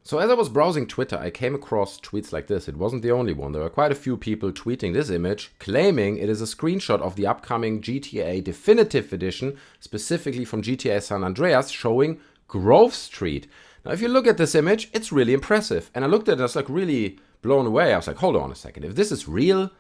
So as I was browsing Twitter, I came across tweets like this. It wasn't the only one. There were quite a few people tweeting this image, claiming it is a screenshot of the upcoming GTA Definitive Edition, specifically from GTA San Andreas, showing Grove Street. Now, if you look at this image, it's really impressive. And I looked at it and I was like really blown away. I was like, hold on a second. If this is real,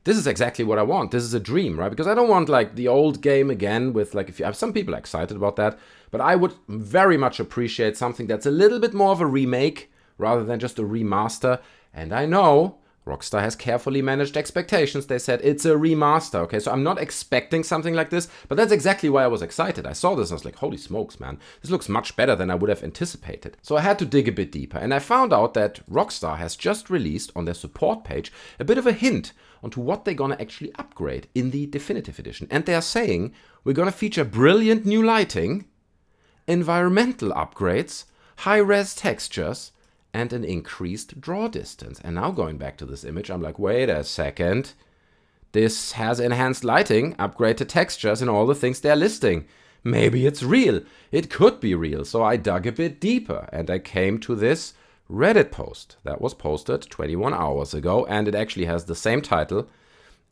this is exactly what I want. This is a dream, right? Because I don't want like the old game again with like, if you have some people are excited about that, but I would very much appreciate something that's a little bit more of a remake rather than just a remaster. And I know Rockstar has carefully managed expectations. They said it's a remaster, okay? So I'm not expecting something like this, but that's exactly why I was excited. I saw this and I was like, holy smokes, man. This looks much better than I would have anticipated. So I had to dig a bit deeper, and I found out that Rockstar has just released on their support page a bit of a hint onto what they're gonna actually upgrade in the Definitive Edition. And they are saying we're gonna feature brilliant new lighting, environmental upgrades, high-res textures, and an increased draw distance. And now going back to this image, I'm like, wait a second. This has enhanced lighting, upgraded textures, and all the things they're listing. Maybe it's real. It could be real. So I dug a bit deeper and I came to this Reddit post that was posted 21 hours ago, and it actually has the same title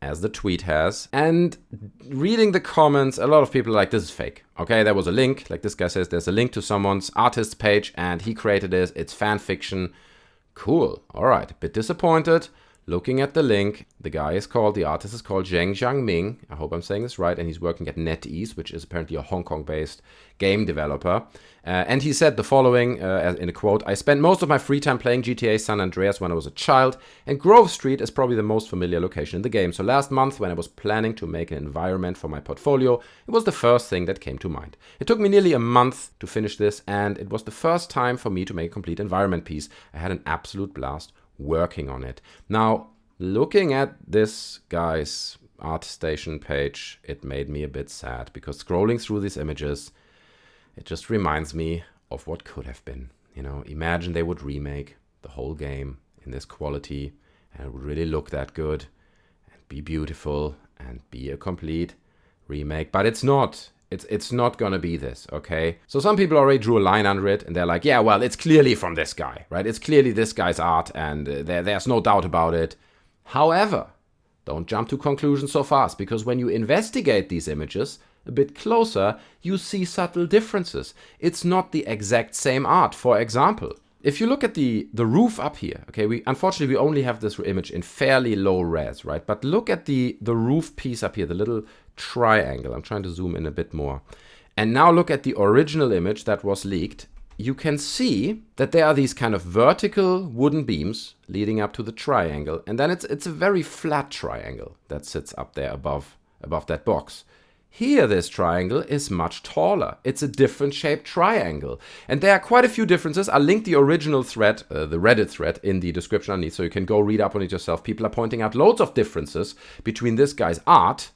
as the tweet has. And reading the comments, a lot of people are like, this is fake. Okay, there was a link, like this guy says, there's a link to someone's artist page and he created this, it's fan fiction. Cool, all right, a bit disappointed. Looking at the link, the artist is called Zheng Jiangming. I hope I'm saying this right. And he's working at NetEase, which is apparently a Hong Kong-based game developer. And he said the following in a quote, "I spent most of my free time playing GTA San Andreas when I was a child, and Grove Street is probably the most familiar location in the game. So last month, when I was planning to make an environment for my portfolio, it was the first thing that came to mind. It took me nearly a month to finish this, and it was the first time for me to make a complete environment piece. I had an absolute blast working on it." Now, looking at this guy's ArtStation page, it made me a bit sad, because scrolling through these images, it just reminds me of what could have been. You know, imagine they would remake the whole game in this quality, and it would really look that good and be beautiful and be a complete remake, but it's not. It's not gonna be this, okay? So some people already drew a line under it, and they're like, yeah, well, it's clearly from this guy, right? It's clearly this guy's art, and there's no doubt about it. However, don't jump to conclusions so fast, because when you investigate these images a bit closer, you see subtle differences. It's not the exact same art. For example, if you look at the roof up here, okay, unfortunately we only have this image in fairly low res, right? But look at the roof piece up here, the little triangle. I'm trying to zoom in a bit more. And now look at the original image that was leaked. You can see that there are these kind of vertical wooden beams leading up to the triangle, and then it's a very flat triangle that sits up there above that box. Here, this triangle is much taller. It's a different shaped triangle. And there are quite a few differences. I'll link the original thread, the Reddit thread, in the description underneath, so you can go read up on it yourself. People are pointing out loads of differences between this guy's art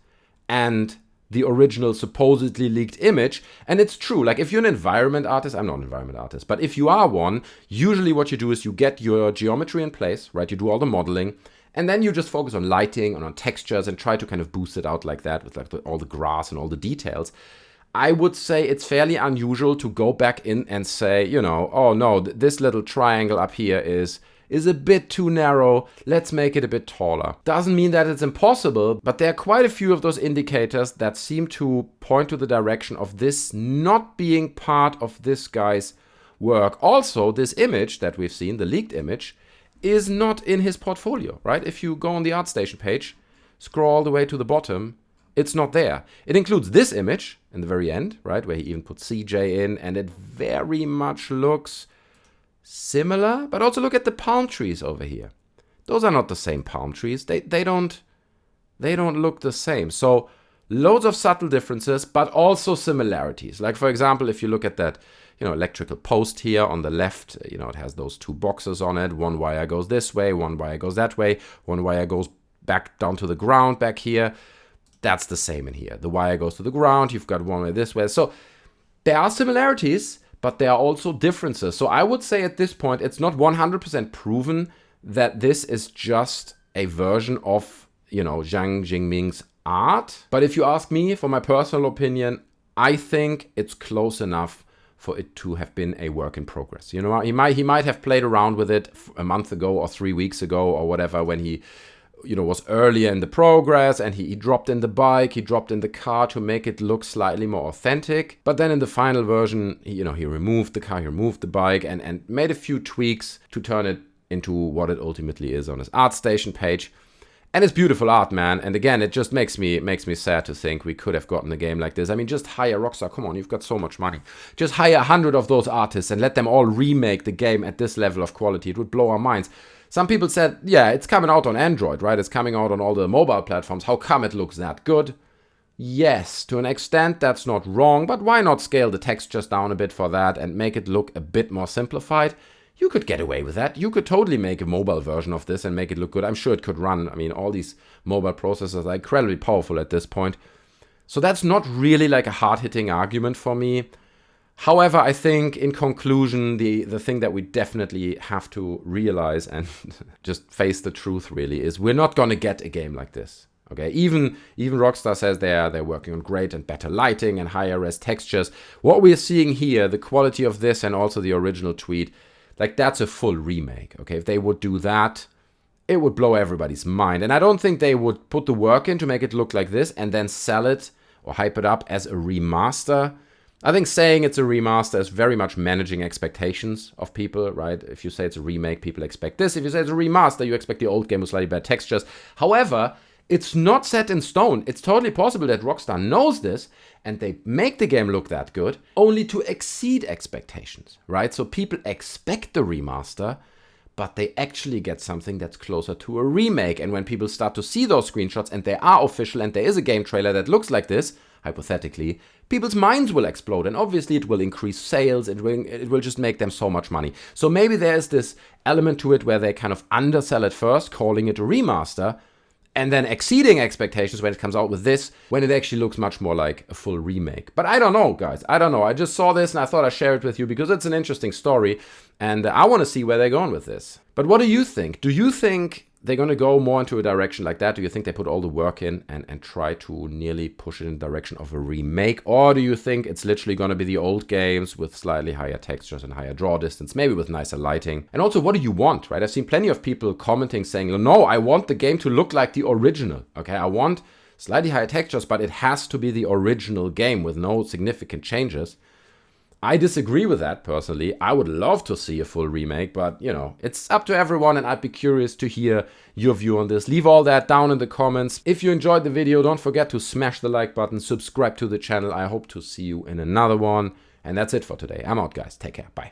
and the original supposedly leaked image. And it's true. Like, if you're an environment artist, I'm not an environment artist, but if you are one, usually what you do is you get your geometry in place, right? You do all the modeling, and then you just focus on lighting and on textures and try to kind of boost it out like that with like all the grass and all the details. I would say it's fairly unusual to go back in and say, you know, oh no, this little triangle up here is a bit too narrow. Let's make it a bit taller. Doesn't mean that it's impossible, but there are quite a few of those indicators that seem to point to the direction of this not being part of this guy's work. Also, this image that we've seen, the leaked image, is not in his portfolio, right? If you go on the ArtStation page, scroll all the way to the bottom, it's not there. It includes this image in the very end, right? Where he even put CJ in, and it very much looks similar, but also look at the palm trees over here. Those are not the same palm trees. They don't look the same. So loads of subtle differences, but also similarities. Like, for example, if you look at that, you know, electrical post here on the left, you know, it has those two boxes on it. One wire goes this way, one wire goes that way, one wire goes back down to the ground back here. That's the same in here. The wire goes to the ground, you've got one way this way. So there are similarities, but there are also differences. So I would say at this point, it's not 100% proven that this is just a version of, you know, Zhang Jingming's art. But if you ask me, for my personal opinion, I think it's close enough for it to have been a work in progress. You know, he might have played around with it a month ago or 3 weeks ago or whatever, when he, you know, was earlier in the progress, and he dropped in the bike, he dropped in the car to make it look slightly more authentic. But then in the final version, he removed the car, he removed the bike, and made a few tweaks to turn it into what it ultimately is on his ArtStation page. And it's beautiful art, man. And again, it just makes me sad to think we could have gotten a game like this. I mean, just hire Rockstar. Come on, you've got so much money. Just hire 100 of those artists and let them all remake the game at this level of quality. It would blow our minds. Some people said, yeah, it's coming out on Android, right? It's coming out on all the mobile platforms. How come it looks that good? Yes, to an extent, that's not wrong. But why not scale the textures down a bit for that and make it look a bit more simplified? You could get away with that. You could totally make a mobile version of this and make it look good. I'm sure it could run. I mean, all these mobile processors are incredibly powerful at this point. So that's not really like a hard-hitting argument for me. However, I think in conclusion, the thing that we definitely have to realize and just face the truth really is we're not going to get a game like this. Okay, even Rockstar says they're working on great and better lighting and higher res textures. What we're seeing here, the quality of this and also the original tweet, like, that's a full remake, okay? If they would do that, it would blow everybody's mind. And I don't think they would put the work in to make it look like this and then sell it or hype it up as a remaster. I think saying it's a remaster is very much managing expectations of people, right? If you say it's a remake, people expect this. If you say it's a remaster, you expect the old game with slightly better textures. However, it's not set in stone. It's totally possible that Rockstar knows this and they make the game look that good only to exceed expectations, right? So people expect the remaster, but they actually get something that's closer to a remake. And when people start to see those screenshots and they are official and there is a game trailer that looks like this, hypothetically, people's minds will explode. And obviously it will increase sales. It will just make them so much money. So maybe there's this element to it where they kind of undersell it first, calling it a remaster, and then exceeding expectations when it comes out with this, when it actually looks much more like a full remake. But I don't know, guys. I don't know. I just saw this and I thought I'd share it with you because it's an interesting story. And I want to see where they're going with this. But what do you think? Do you think they're going to go more into a direction like that? Do you think they put all the work in and try to nearly push it in the direction of a remake? Or do you think it's literally going to be the old games with slightly higher textures and higher draw distance, maybe with nicer lighting? And also, what do you want, right? I've seen plenty of people commenting saying, no, I want the game to look like the original. Okay, I want slightly higher textures, but it has to be the original game with no significant changes. I disagree with that, personally. I would love to see a full remake, but, you know, it's up to everyone, and I'd be curious to hear your view on this. Leave all that down in the comments. If you enjoyed the video, don't forget to smash the like button, subscribe to the channel. I hope to see you in another one. And that's it for today. I'm out, guys. Take care. Bye.